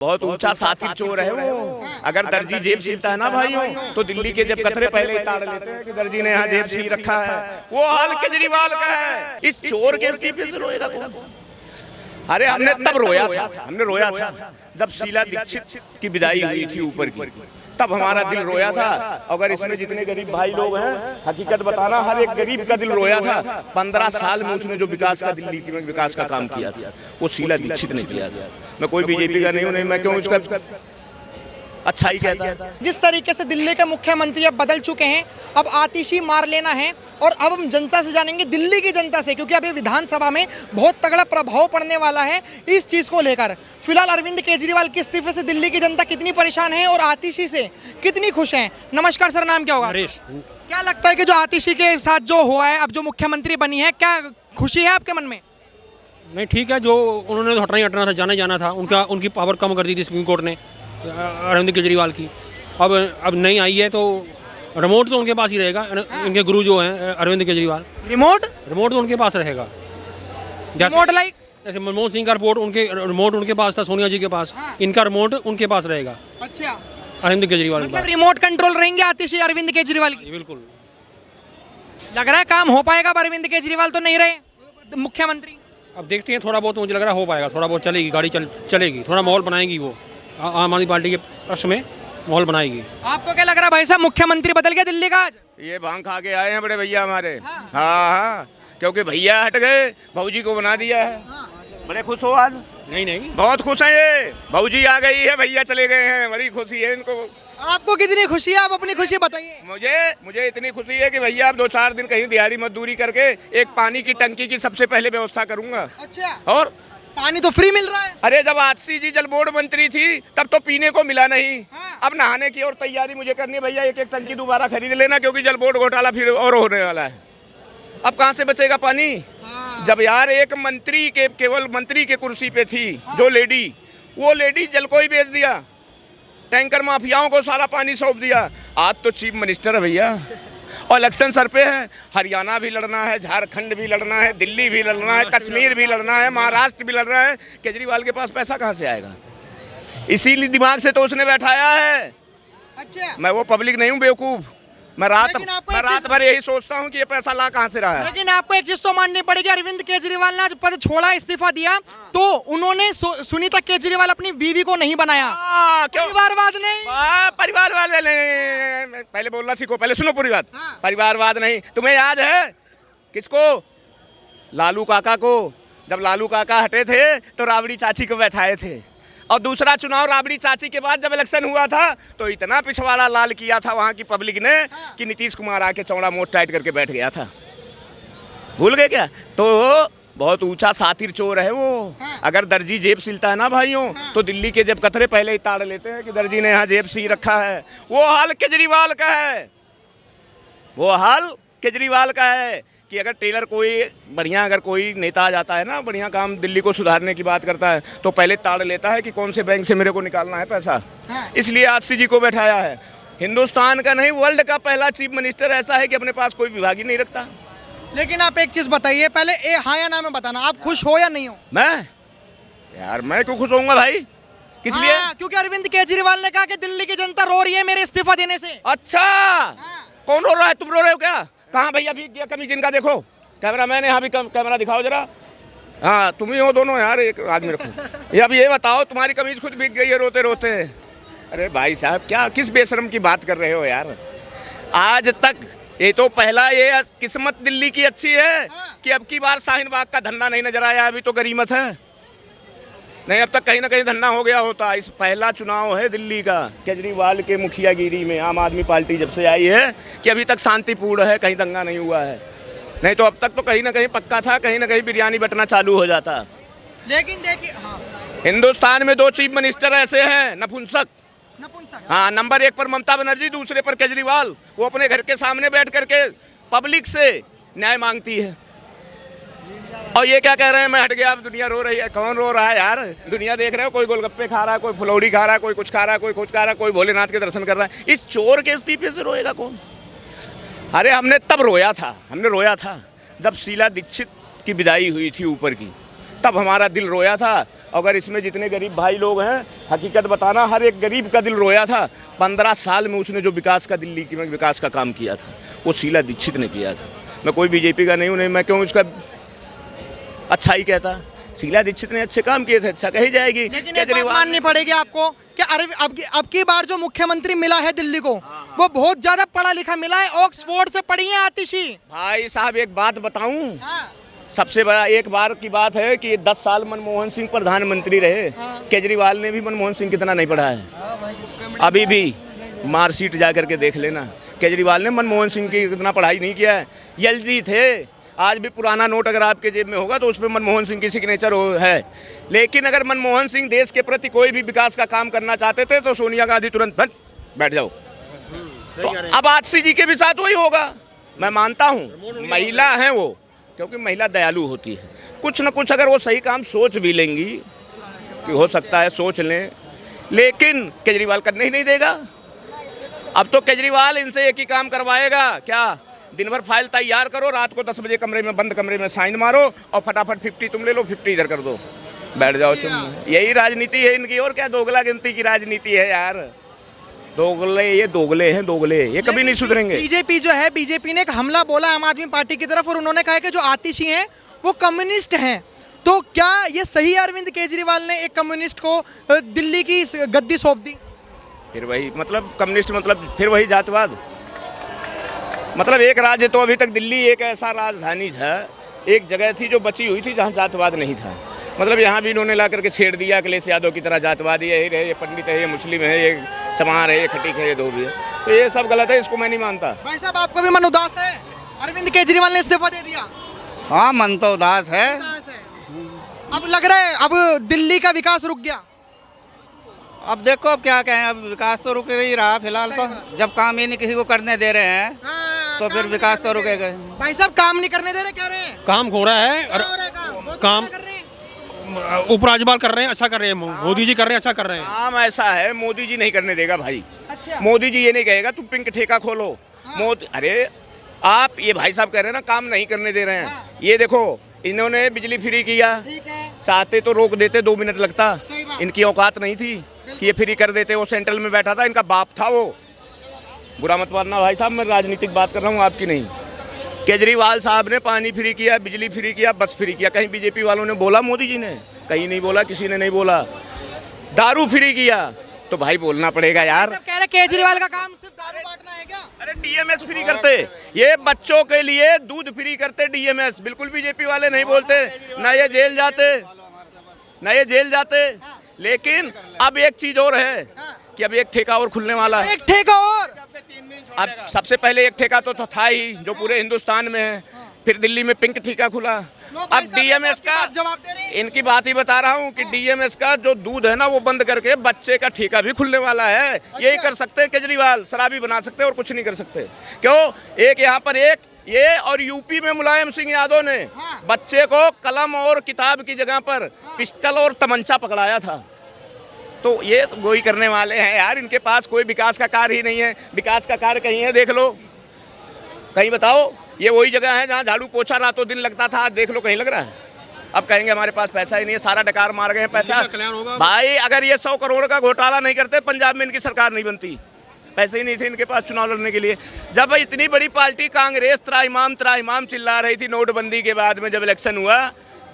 बहुत ऊंचा सातिर चोर है वो। अगर दर्जी जेब सीलता है ना भाइयों, तो दिल्ली के जब कतरे पहले ही ताड़ लेते हैं कि दर्जी ने यहाँ जेब सील रखा है। वो हाल केजरीवाल का है। इस चोर के इस्तीफे से रोएगा कौन? अरे हमने तब रोया था, हमने रोया था जब शीला दीक्षित की विदाई हुई थी ऊपर की, तब हमारा दिल रोया था। अगर इसमें जितने गरीब भाई लोग हैं, हकीकत बताना, हर एक गरीब का दिल रोया था। 15 साल में उसने जो विकास का, दिल्ली के विकास का काम किया था, वो शीला दीक्षित ने किया था। मैं कोई बीजेपी का नहीं हूँ, नहीं मैं क्यों उसका अच्छा ही कहता है। जिस तरीके से दिल्ली के मुख्यमंत्री अब बदल चुके हैं, अब आतिशी मार लेना है। और अब हम जनता से जानेंगे, दिल्ली की जनता से, क्योंकि अभी विधानसभा में बहुत तगड़ा प्रभाव पड़ने वाला है इस चीज़ को लेकर। फिलहाल अरविंद केजरीवाल के इस्तीफे से दिल्ली की जनता कितनी परेशान है और आतिशी से कितनी खुश है। नमस्कार सर, नाम क्या होगा? नरेश। क्या लगता है कि जो आतिशी के साथ जो हुआ है, अब जो मुख्यमंत्री बनी है, क्या खुशी है आपके मन में? नहीं, ठीक है, जो उन्होंने तो हटना था, जाना था, उनकी पावर कम कर दी थी सुप्रीम कोर्ट ने अरविंद केजरीवाल की। अब नहीं आई है तो रिमोट तो उनके पास ही रहेगा। इनके गुरु जो हैं अरविंद केजरीवाल, रिमोट तो उनके पास रहेगा। रिमोट लाइक जैसे मनमोहन सिंह का रिमोट उनके पास था, सोनिया जी के पास। इनका रिमोट उनके पास रहेगा। अच्छा, अरविंद केजरीवाल के पास रिमोट कंट्रोल रहेंगे आतिशी अरविंद केजरीवाल की। बिल्कुल लग रहा है काम हो पाएगा। अरविंद केजरीवाल तो नहीं रहे मुख्यमंत्री। अब देखते हैं, थोड़ा बहुत मुझे लग रहा है हो पाएगा, थोड़ा बहुत चलेगी गाड़ी, चलेगी, थोड़ा माहौल बनाएगी वो। आम आदमी पार्टी के पक्ष में माहौल बनाएगी। आपको क्या लग रहा है भाई साहब, मुख्यमंत्री बदल गया दिल्ली का आज? ये भांग खा के आए हैं बड़े भैया हमारे। हाँ, क्योंकि भैया हट गए, भाऊजी को बना दिया है। बड़े खुश हो आज? नहीं, बहुत खुश हैं ये। भाऊजी आ गई है, भैया चले गए हैं, बड़ी खुशी है इनको। आपको कितनी खुशी है? आप अपनी खुशी बताइए। मुझे इतनी खुशी है कि भैया अब 2-4 दिन कहीं दिहाड़ी मजदूरी करके एक पानी की टंकी की सबसे पहले व्यवस्था करूंगा। अच्छा, और पानी तो फ्री मिल रहा है। अरे जब आतिशी जी जल बोर्ड मंत्री थी तब तो पीने को मिला नहीं। हाँ। अब नहाने की और तैयारी मुझे करनी है भैया। एक टंकी दोबारा खरीद लेना, क्योंकि जल बोर्ड घोटाला फिर और होने वाला है। अब कहाँ से बचेगा पानी? हाँ। जब यार एक मंत्री के, केवल मंत्री के कुर्सी पे थी जो लेडी, वो लेडी जल को ही बेच दिया, टैंकर माफियाओं को सारा पानी सौंप दिया। आज तो चीफ मिनिस्टर है भैया, और इलेक्शन सर पे है। हरियाणा भी लड़ना है, झारखंड भी लड़ना है, दिल्ली भी लड़ना है, कश्मीर भी लड़ना है, महाराष्ट्र भी लड़ना है। केजरीवाल के पास पैसा कहाँ से आएगा? इसीलिए दिमाग से तो उसने बैठाया है। अच्छा, मैं वो पब्लिक नहीं हूँ बेवकूफ। मैं रात भर यही सोचता हूँ कि ये पैसा ला कहाँ से रहा है। लेकिन आपको एक चीज तो माननी पड़ेगी, अरविंद केजरीवाल ने आज पद छोड़ा, इस्तीफा दिया, तो उन्होंने सुनीता केजरीवाल अपनी बीवी को नहीं बनाया। क्यों? परिवारवाद नहीं। परिवारवाद नहीं, पहले बोलना सीखो, पहले सुनो पूरी बात। परिवारवाद नहीं। तुम्हें याद है किसको? लालू काका को। जब लालू काका हटे थे तो राबड़ी चाची को बैठाए थे, और दूसरा चुनाव राबड़ी चाची के बाद जब इलेक्शन हुआ था तो इतना पिछवाड़ा लाल किया था वहाँ की पब्लिक ने कि नीतीश कुमार आके चौड़ा मोट टाइट करके बैठ गया था। भूल गए क्या? तो बहुत ऊंचा सातिर चोर है वो। अगर दर्जी जेब सीलता है ना भाइयों, तो दिल्ली के जब कतरे पहले ही ताड़ लेते हैं कि दर्जी ने यहाँ जेब सी रखा है। वो हाल केजरीवाल का है, वो हाल केजरीवाल का है कि अगर टेलर कोई बढ़िया, अगर कोई नेता आ जाता है ना, बढ़िया काम दिल्ली को सुधारने की बात करता है, तो पहले ताड़ लेता है कि कौन से बैंक से मेरे को निकालना है पैसा। इसलिए आतिशी जी को बैठाया है। हिंदुस्तान का नहीं, वर्ल्ड का पहला चीफ मिनिस्टर ऐसा है कि अपने पास कोई विभाग ही नहीं रखता। लेकिन आप एक चीज बताइए पहले, हाँ या ना में बताना, आप खुश हो या नहीं हो? मैं क्यों खुश होऊंगा भाई? किस लिए? क्योंकि अरविंद केजरीवाल ने कहा कि दिल्ली की जनता रो रही है मेरे इस्तीफा देने से। अच्छा, कौन रो रहा है? तुम रो रहे हो क्या? कहाँ भैया भीग गया कमीज इनका? देखो कैमरा मैन, यहाँ भी कैमरा दिखाओ जरा। हाँ, तुम ही हो दोनों यार, एक आदमी रखो। ये अब ये बताओ, तुम्हारी कमीज खुद भीग गई है रोते रोते। अरे भाई साहब, क्या किस बेशरम की बात कर रहे हो यार? आज तक ये तो पहला, ये किस्मत दिल्ली की अच्छी है कि अब की बार शाहीन बाग का धंधा नहीं नजर आया। अभी तो गरीमत है, नहीं अब तक कहीं ना कहीं धंधा हो गया होता। इस पहला चुनाव है दिल्ली का केजरीवाल के मुखियागिरी में, आम आदमी पार्टी जब से आई है, कि अभी तक शांतिपूर्ण है, कहीं दंगा नहीं हुआ है। नहीं तो अब तक तो कहीं ना कहीं पक्का था, कहीं ना कहीं बिरयानी बटना चालू हो जाता। लेकिन देखिए, हिंदुस्तान में 2 चीफ मिनिस्टर ऐसे हैं नपुंसक। हाँ, नंबर 1 पर ममता बनर्जी, दूसरे पर केजरीवाल। वो अपने घर के सामने बैठ करके पब्लिक से न्याय मांगती है। और ये क्या कह रहे हैं, मैं हट गया, अब दुनिया रो रही है। कौन रो रहा है यार? दुनिया देख रहे हो, कोई गोलगप्पे खा रहा है, कोई फुलौड़ी खा रहा है, कोई कुछ खा रहा है, कोई कुछ खा रहा है, कोई भोलेनाथ के दर्शन कर रहा है। इस चोर के इस्तीफे से रोएगा कौन? अरे हमने तब रोया था, हमने रोया था जब शीला दीक्षित की विदाई हुई थी ऊपर की, तब हमारा दिल रोया था। अगर इसमें जितने गरीब भाई लोग हैं, हकीकत बताना, हर एक गरीब का दिल रोया था। 15 साल में उसने जो विकास का, दिल्ली की विकास का काम किया था, वो शीला दीक्षित ने किया था। मैं कोई बीजेपी का नहीं हूँ, नहीं मैं क्यों उसका अच्छा ही कहता। शीला दीक्षित ने अच्छे काम किए थे, अच्छा कही जाएगी। लेकिन एक बात माननी पड़ेगी आपको कि अब की बार जो मुख्यमंत्री मिला है दिल्ली को, वो बहुत ज्यादा पढ़ा लिखा मिला है, ऑक्सफोर्ड से पढ़ी है आतिशी। भाई साहब एक बात बताऊं, सबसे बड़ा एक बार की बात है कि 10 साल मनमोहन सिंह प्रधानमंत्री रहे। केजरीवाल ने भी मनमोहन सिंह कितना नहीं पढ़ा है। अभी भी मार्कशीट जा करके देख लेना, केजरीवाल ने मनमोहन सिंह की कितना पढ़ाई नहीं किया है। एलजी थे, आज भी पुराना नोट अगर आपके जेब में होगा तो उसमें मनमोहन सिंह की सिग्नेचर है। लेकिन अगर मनमोहन सिंह देश के प्रति कोई भी विकास का काम करना चाहते थे तो सोनिया गांधी तुरंत बैठ जाओ। तो अब आतिशी जी के भी साथ वही होगा, मैं मानता हूँ। महिला हैं वो, क्योंकि महिला दयालु होती है। कुछ न कुछ अगर वो सही काम सोच भी लेंगी, कि हो सकता है सोच लें, लेकिन केजरीवाल करने ही नहीं देगा। अब तो केजरीवाल इनसे एक ही काम करवाएगा, क्या, दिन भर फाइल तैयार करो, रात को 10 बजे कमरे में बंद कमरे में साइन मारो और फटाफट 50 तुम ले लो, 50 इधर कर दो, बैठ जाओ तुम। यही राजनीति है इनकी, और क्या दोगला गिनती की राजनीति है यार। दोगले, ये दोगले हैं, दोगले, ये कभी नहीं सुधरेंगे। बीजेपी जो है, बीजेपी ने एक हमला बोला आम आदमी पार्टी की तरफ, और उन्होंने कहा कि जो आतिशी हैं वो कम्युनिस्ट हैं। तो क्या ये सही अरविंद केजरीवाल ने एक कम्युनिस्ट को दिल्ली की गद्दी सौंप दी? फिर वही मतलब कम्युनिस्ट, मतलब फिर वही जातवाद। मतलब एक राज्य तो अभी तक दिल्ली एक ऐसा राजधानी था, एक जगह थी जो बची हुई थी जहाँ जातवाद नहीं था। मतलब यहाँ भी इन्होंने ला करके छेड़ दिया अखिलेश यादव की तरह, जातवादी है, ये पंडित है, ये मुस्लिम है, ये चमार है, ये खटीक है, ये धोबी है। तो ये सब गलत है, इसको मैं नहीं मानता। भाई साहब आपका भी मन उदास है? अरविंद केजरीवाल ने इस्तीफा दे दिया। हाँ, मन तो उदास है। अब लग रहा है अब दिल्ली का विकास रुक गया। अब देखो अब क्या कहें, अब विकास तो रुक ही रहा फिलहाल। तो जब काम ही नहीं किसी को करने दे रहे हैं तो फिर विकास तो रुकेगा। भाई साहब काम नहीं करने दे रहे, कह रहे हैं काम हो रहा है, और काम उपराज्यपाल कर रहे हैं, अच्छा कर रहे हैं। मोदी जी कर रहे हैं, अच्छा कर रहे हैं। काम ऐसा है, मोदी जी नहीं करने देगा भाई। मोदी जी ये नहीं कहेगा तुम पिंक ठेका खोलो। मोदी, अरे आप ये भाई साहब कह रहे हैं ना काम नहीं करने दे रहे हैं। ये देखो इन्होंने बिजली फ्री किया, चाहते तो रोक देते, 2 मिनट लगता। इनकी औकात नहीं थी कि ये फ्री कर देते। वो सेंट्रल में बैठा था, इनका बाप था वो। बुरा मत मानना भाई साहब, मैं राजनीतिक बात कर रहा हूँ, आपकी नहीं। केजरीवाल साहब ने पानी फ्री किया, बिजली फ्री किया, बस फ्री किया। कहीं बीजेपी वालों ने बोला मोदी जी ने? कहीं नहीं बोला, किसी ने नहीं बोला। दारू फ्री किया तो भाई बोलना पड़ेगा यार। कह रहे केजरीवाल का काम सिर्फ दारू बांटना है क्या? अरे डीएमएस फ्री करते, ये बच्चों के लिए दूध फ्री करते, डीएमएस। बिल्कुल बीजेपी वाले नहीं बोलते, ना ये जेल जाते, ना ये जेल जाते। लेकिन अब एक चीज और है कि अब एक ठेका और खुलने वाला है। एक ठेका और? अब सबसे पहले एक ठेका तो था ही जो पूरे हिंदुस्तान में है, फिर दिल्ली में पिंक ठेका खुला। अब डीएमएस का जवाब दे रहे हैं। इनकी बात ही बता रहा हूँ कि डीएमएस का जो दूध है ना वो बंद करके बच्चे का ठेका भी खुलने वाला है। यही कर सकते हैं केजरीवाल, शराबी बना सकते हैं और कुछ नहीं कर सकते। क्यों? एक यहाँ पर एक ये, और यूपी में मुलायम सिंह यादव ने बच्चे को कलम और किताब की जगह पर पिस्टल और तमंचा पकड़ाया था। तो ये वही करने वाले हैं यार। इनके पास कोई विकास का कार्य ही नहीं है। विकास का कार्य कहीं है, देख लो, कहीं बताओ। ये वही जगह है जहाँ झाड़ू पोछा रातों दिन लगता था, देख लो कहीं लग रहा है। अब कहेंगे हमारे पास पैसा ही नहीं है, सारा डकार मार गए हैं पैसा। भाई अगर ये 100 करोड़ का घोटाला नहीं करते, पंजाब में इनकी सरकार नहीं बनती। पैसे ही नहीं थे इनके पास चुनाव लड़ने के लिए। जब इतनी बड़ी पार्टी कांग्रेस त्राहिमाम चिल्ला रही थी नोटबंदी के बाद में, जब इलेक्शन हुआ,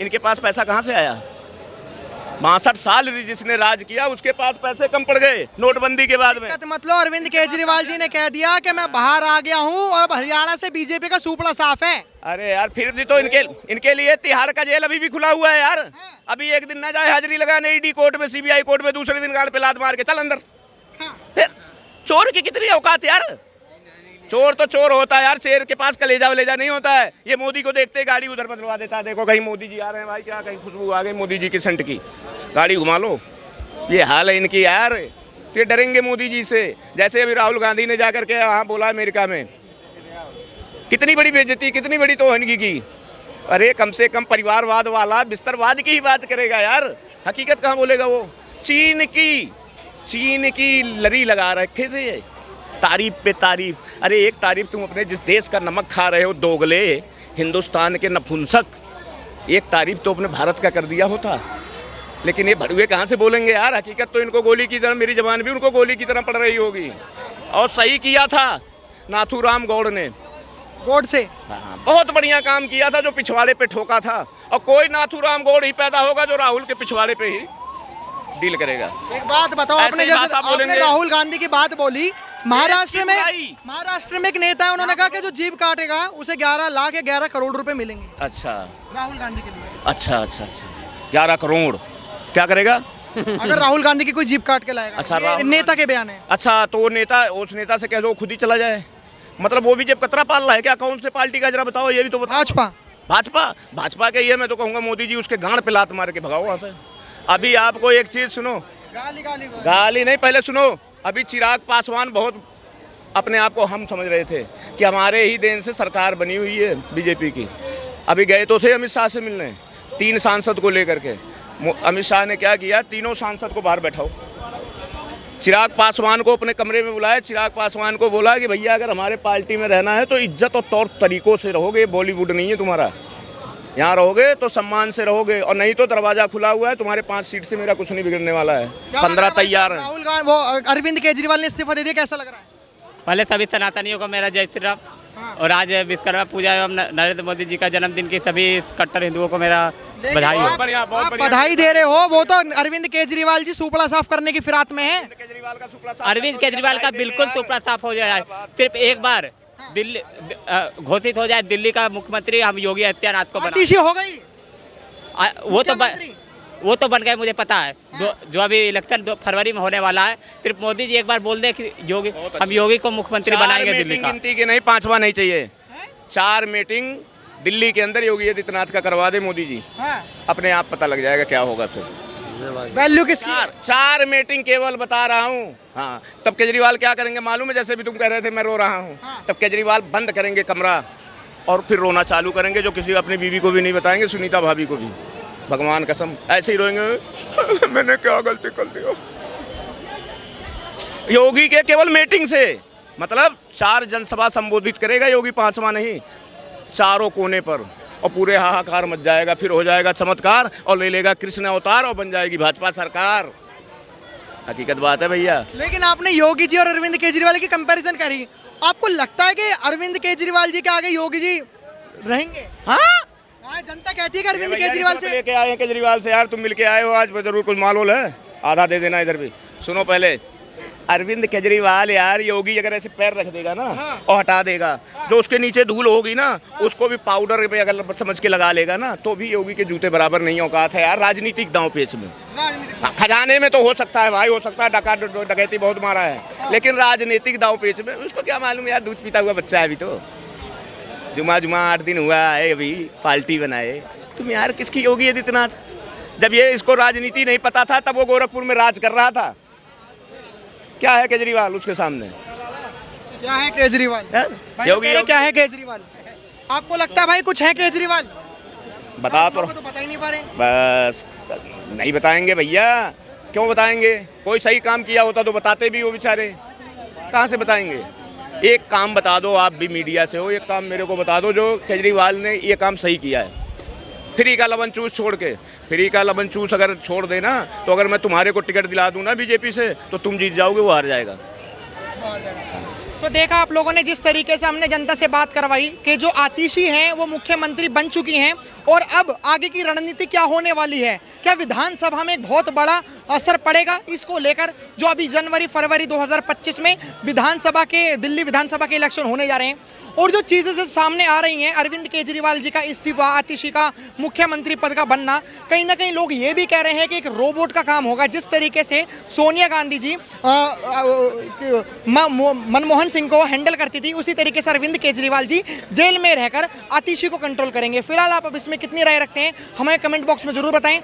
इनके पास पैसा कहाँ से आया? 62 साल जिसने राज किया उसके पास पैसे कम पड़ गए नोटबंदी के बाद में। मतलब अरविंद केजरीवाल जी ने कह दिया कि मैं बाहर आ गया हूं और अब हरियाणा से बीजेपी का सुपड़ा साफ है। अरे यार फिर भी तो इनके लिए तिहाड़ का जेल अभी भी खुला हुआ है यार। अभी एक दिन ना जाए हाजिरी लगाने ईडी कोर्ट में, सीबीआई कोर्ट में, दूसरे दिन गाड़ पे लात मार के चल अंदर। फिर चोर की कितनी औकात यार। चोर तो चोर होता है यार, शेर के पास कलेजा वलेजा नहीं होता है। ये मोदी को देखते गाड़ी उधर बदलवा देता है। देखो कहीं मोदी जी आ रहे हैं भाई, क्या कहीं खुशबू आ गई मोदी जी की सेंट की, गाड़ी घुमा लो। ये हाल है इनकी यार। ये डरेंगे मोदी जी से। जैसे अभी राहुल गांधी ने जाकर के वहाँ बोला अमेरिका में, कितनी बड़ी बेइज्जती, कितनी बड़ी तोहनगी की। अरे कम से कम परिवारवाद वाला बिस्तरवाद की ही बात करेगा यार, हकीकत कहाँ बोलेगा वो। चीन की लड़ी लगा रखे थे, तारीफ पे तारीफ। अरे एक तारीफ तुम अपने जिस देश का नमक खा रहे हो, दोगले हिंदुस्तान के नपुंसक, एक तारीफ तो अपने भारत का कर दिया होता, लेकिन ये भड़ुए कहाँ से बोलेंगे यार। हकीकत तो इनको गोली की तरह, मेरी जबान भी उनको गोली की तरह पड़ रही होगी। और सही किया था नाथूराम गौड़ ने, गॉड से। हाँ, बहुत बढ़िया काम किया था जो पिछवाड़े पे ठोका था। और कोई नाथूराम गौड़ ही पैदा होगा जो राहुल के पिछवाड़े पे ही डील करेगा। एक बात बताओ, ऐसे आपने ही जैसे भाषा आपने बोलेंगे। राहुल गांधी की बात बोली, महाराष्ट्र में बुराई। महाराष्ट्र में एक नेता है, उन्होंने कहा कि जो जीभ काटेगा उसे 11 लाख या 11 करोड़ रुपए मिलेंगे। अच्छा राहुल गांधी के लिए अच्छा अच्छा अच्छा 11 करोड़ क्या करेगा? अगर राहुल गांधी की कोई जीभ काट के लाएगा। अच्छा, ये राहुल नेता के बयान है। अच्छा, तो वो नेता, उस नेता से कह दो खुद ही चला जाए। मतलब वो भी जब कतरा पाल रहा है क्या? कौन से पार्टी का जरा बताओ, ये भी तो बताओ। भाजपा भाजपा के ये मैं तो कहूँगा मोदी जी उसके गांड पे लात मार के भगाओ वहाँ से। अभी आपको एक चीज़ सुनो, गाली नहीं, पहले सुनो। अभी चिराग पासवान बहुत अपने आप को हम समझ रहे थे कि हमारे ही देन से सरकार बनी हुई है बीजेपी की। अभी गए तो थे अमित शाह से मिलने, 3 सांसद को लेकर के। अमित शाह ने क्या किया, तीनों सांसद को बाहर बैठाओ। चिराग पासवान को अपने कमरे में बुलाया, चिराग पासवान को बोला कि भैया अगर हमारे पार्टी में रहना है तो इज्जत और तौर तरीकों से रहोगे, बॉलीवुड नहीं है तुम्हारा। यहाँ रहोगे तो सम्मान से रहोगे, और नहीं तो दरवाजा खुला हुआ है, तुम्हारे 5 सीट से मेरा कुछ नहीं बिगड़ने वाला है। 15 तैयार हैं। राहुल गांधी, वो अरविंद केजरीवाल ने इस्तीफा दे दिया, कैसा लग रहा है? पहले सभी सनातनियों को मेरा जय श्री राम, और आज विश्वकर्मा पूजा एवं नरेंद्र मोदी जी का जन्मदिन की सभी कट्टर हिंदुओं को मेरा बधाई हो। आप बधाई दे रहे हो, वो तो अरविंद केजरीवाल जी सुपड़ा साफ करने की फिराक में है। अरविंद केजरीवाल का बिल्कुल सुपड़ा साफ हो जाए, सिर्फ एक बार दिल्ली घोषित हो जाए दिल्ली का मुख्यमंत्री, हम योगी आदित्यनाथ को बना। आतिशी हो गई वो तो बन गए, मुझे पता है। जो अभी इलेक्शन फरवरी में होने वाला है, सिर्फ मोदी जी एक बार बोल दे कि योगी, हम योगी को मुख्यमंत्री बनाएंगे दिल्ली का। गिनती के नहीं, 5वां नहीं चाहिए। 4 मीटिंग दिल्ली के अंदर योगी आदित्यनाथ का करवा दे मोदी जी, अपने आप पता लग जाएगा क्या होगा फिर। वैल्यू किसकी? 4 मीटिंग केवल बता रहा हूँ। हाँ, तब केजरीवाल क्या करेंगे मालूम है? जैसे भी तुम कह रहे थे मैं रो रहा हूँ, तब केजरीवाल बंद करेंगे कमरा और फिर रोना चालू करेंगे, जो किसी अपनी बीवी को भी नहीं बताएंगे, सुनीता भाभी को भी, भगवान कसम ऐसे ही रोएंगे मैंने क्या गलती कर दिया। योगी के केवल मीटिंग से मतलब 4 जनसभा संबोधित करेगा योगी, 5वां नहीं, चारों कोने पर, और पूरे हाहाकार मच जाएगा। फिर हो जाएगा चमत्कार और ले लेगा कृष्ण अवतार और बन जाएगी भाजपा सरकार। हकीकत बात है भैया। लेकिन आपने योगी जी और अरविंद केजरीवाल की कंपैरिजन करी, आपको लगता है कि अरविंद केजरीवाल जी के आगे योगी जी रहेंगे? हाँ, जनता कहती है कि अरविंद केजरीवाल से लेके आए हैं केजरीवाल से। यार तुम मिलके आए हो आज, जरूर कुछ मालूम है, आधा दे देना इधर भी। सुनो पहले, अरविंद केजरीवाल यार, योगी अगर ऐसे पैर रख देगा ना और हटा देगा, जो उसके नीचे धूल होगी ना उसको भी पाउडर पे अगर समझ के लगा लेगा ना, तो भी योगी के जूते बराबर नहीं औकात है यार राजनीतिक दांव पेच में। खजाने में तो हो सकता है भाई, हो सकता है डकैती बहुत मारा है, लेकिन राजनीतिक दांव पेच में उसको क्या मालूम यार। दूध पीता हुआ बच्चा है अभी तो, जुमा 8 दिन हुआ है अभी पार्टी बनाए। तुम यार किसकी योगी आदित्यनाथ? जब ये इसको राजनीति नहीं पता था तब वो गोरखपुर में राज कर रहा था। क्या है केजरीवाल उसके सामने? क्या है केजरीवाल? योगी क्या है केजरीवाल? आपको लगता है भाई कुछ है केजरीवाल? बता तो बता ही नहीं पा रहे। बस नहीं बताएंगे भैया, क्यों बताएंगे? कोई सही काम किया होता तो बताते भी वो बेचारे, कहाँ से बताएंगे? एक काम बता दो, आप भी मीडिया से हो, एक काम मेरे को बता दो जो केजरीवाल ने ये काम सही किया है। फ्री का लवन चूस छोड़ के, फ्री का लवन चूस अगर छोड़ देना तो अगर मैं तुम्हारे को टिकट दिला दूँ ना बीजेपी से तो तुम जीत जाओगे, वो हार जाएगा। तो देखा आप लोगों ने जिस तरीके से हमने जनता से बात करवाई कि जो आतिशी हैं वो मुख्यमंत्री बन चुकी हैं, और अब आगे की रणनीति क्या होने वाली है, क्या विधानसभा में एक बहुत बड़ा असर पड़ेगा इसको लेकर, जो अभी जनवरी फरवरी 2025 में दिल्ली विधानसभा के इलेक्शन होने जा रहे हैं, और जो चीज़ें से सामने आ रही हैं, अरविंद केजरीवाल जी का इस्तीफा, आतिशी का मुख्यमंत्री पद का बनना, कहीं ना कहीं लोग ये भी कह रहे हैं कि एक रोबोट का काम होगा। जिस तरीके से सोनिया गांधी जी मनमोहन सिंह को हैंडल करती थी, उसी तरीके से अरविंद केजरीवाल जी जेल में रहकर आतिशी को कंट्रोल करेंगे। फिलहाल आप अब इसमें कितनी राय रखते हैं हमें कमेंट बॉक्स में जरूर बताएं।